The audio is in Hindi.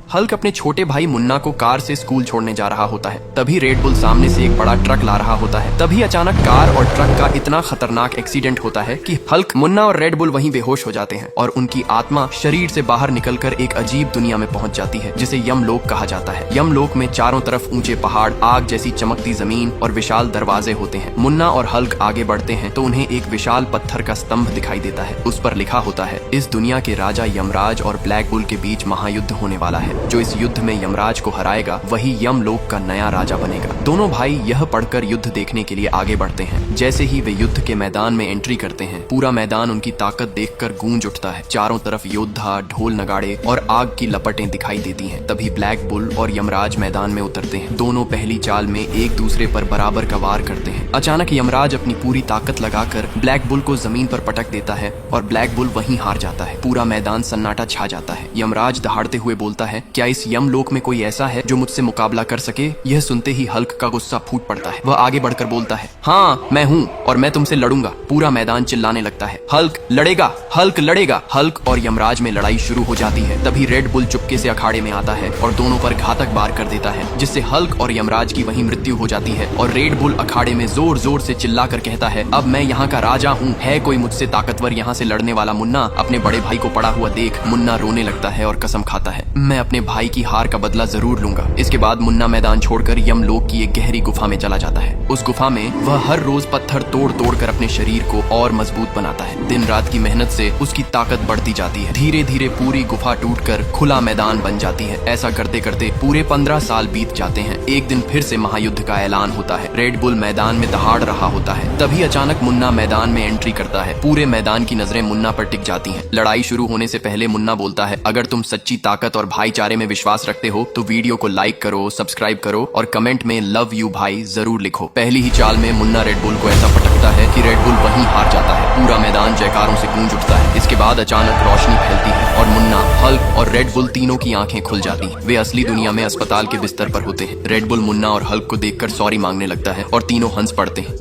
हल्क अपने छोटे भाई मुन्ना को कार से स्कूल छोड़ने जा रहा होता है। तभी रेड बुल सामने से एक बड़ा ट्रक ला रहा होता है। तभी अचानक कार और ट्रक का इतना खतरनाक एक्सीडेंट होता है कि हल्क, मुन्ना और रेड बुल वहीं बेहोश हो जाते हैं और उनकी आत्मा शरीर से बाहर निकलकर एक अजीब दुनिया में पहुंच जाती है जिसे यमलोक कहा जाता है। यमलोक में चारों तरफ ऊंचे पहाड़, आग जैसी चमकती जमीन और विशाल दरवाजे होते हैं। मुन्ना और हल्क आगे बढ़ते हैं तो उन्हें एक विशाल पत्थर का स्तंभ दिखाई देता है। उस पर लिखा होता है, इस दुनिया के राजा यमराज और ब्लैक बुल के बीच महायुद्ध होने वाला है। जो इस युद्ध में यमराज को हराएगा वही यमलोक का नया राजा बनेगा। दोनों भाई यह पढ़कर युद्ध देखने के लिए आगे बढ़ते हैं। जैसे ही वे युद्ध के मैदान में एंट्री करते हैं, पूरा मैदान उनकी ताकत देखकर गूंज उठता है। चारों तरफ योद्धा, ढोल नगाड़े और आग की लपटें दिखाई देती हैं। तभी ब्लैक बुल और यमराज मैदान में उतरते हैं। दोनों पहली चाल में एक दूसरे पर बराबर का वार करते हैं। अचानक यमराज अपनी पूरी ताकत लगाकर ब्लैक बुल को जमीन पर पटक देता है और ब्लैक बुल वहीं हार जाता है। पूरा मैदान सन्नाटा छा जाता है। यमराज दहाड़ते हुए बोलता है, क्या इस यमलोक में कोई ऐसा है जो मुझसे मुकाबला कर सके? यह सुनते ही हल्क का गुस्सा फूट पड़ता है। वह आगे बढ़कर बोलता है, हाँ मैं हूँ और मैं तुमसे लड़ूंगा। पूरा मैदान चिल्लाने लगता है, हल्क लड़ेगा, हल्क लड़ेगा। हल्क और यमराज में लड़ाई शुरू हो जाती है। तभी रेड बुल चुपके से अखाड़े में आता है और दोनों पर घातक वार कर देता है, जिससे हल्क और यमराज की वहीं मृत्यु हो जाती है। और रेड बुल अखाड़े में जोर जोर से चिल्लाकर कहता है, अब मैं यहाँ का राजा हूँ, है कोई मुझसे ताकतवर यहाँ से लड़ने वाला? मुन्ना अपने बड़े भाई को पड़ा हुआ देख मुन्ना रोने लगता है और कसम खाता है, मैं अपने भाई की हार का बदला जरूर लूंगा। इसके बाद मुन्ना मैदान छोड़कर यमलोक की एक गहरी गुफा में चला जाता है। उस गुफा में वह हर रोज पत्थर तोड़ तोड़ कर अपने शरीर को और मजबूत बनाता है। दिन रात की मेहनत से उसकी ताकत बढ़ती जाती है। धीरे धीरे पूरी गुफा टूटकर खुला मैदान बन जाती है। ऐसा करते करते पूरे 15 साल बीत जाते हैं। एक दिन फिर से महायुद्ध का ऐलान होता है। रेड बुल मैदान में दहाड़ रहा होता है। तभी अचानक मुन्ना मैदान में एंट्री करता है। पूरे मैदान की नजरें मुन्ना पर टिक जाती हैं। लड़ाई शुरू होने से पहले मुन्ना बोलता है, अगर तुम सच्ची ताकत और भाईचारे में विश्वास रखते हो तो वीडियो को लाइक करो, सब्सक्राइब करो और कमेंट में लव यू भाई जरूर लिखो। पहली ही चाल में मुन्ना रेड बुल को ऐसा पटकता है कि रेड बुल वहीं हार जाता है। पूरा मैदान जयकारों से गूंज उठता है। इसके बाद अचानक रोशनी फैलती है और मुन्ना, हल्क और रेड बुल तीनों की आंखें खुल जाती हैं। वे असली दुनिया में अस्पताल के बिस्तर पर होते हैं। रेड बुल मुन्ना और हल्क को देखकर सॉरी मांगने लगता है और तीनों हंस पड़ते हैं।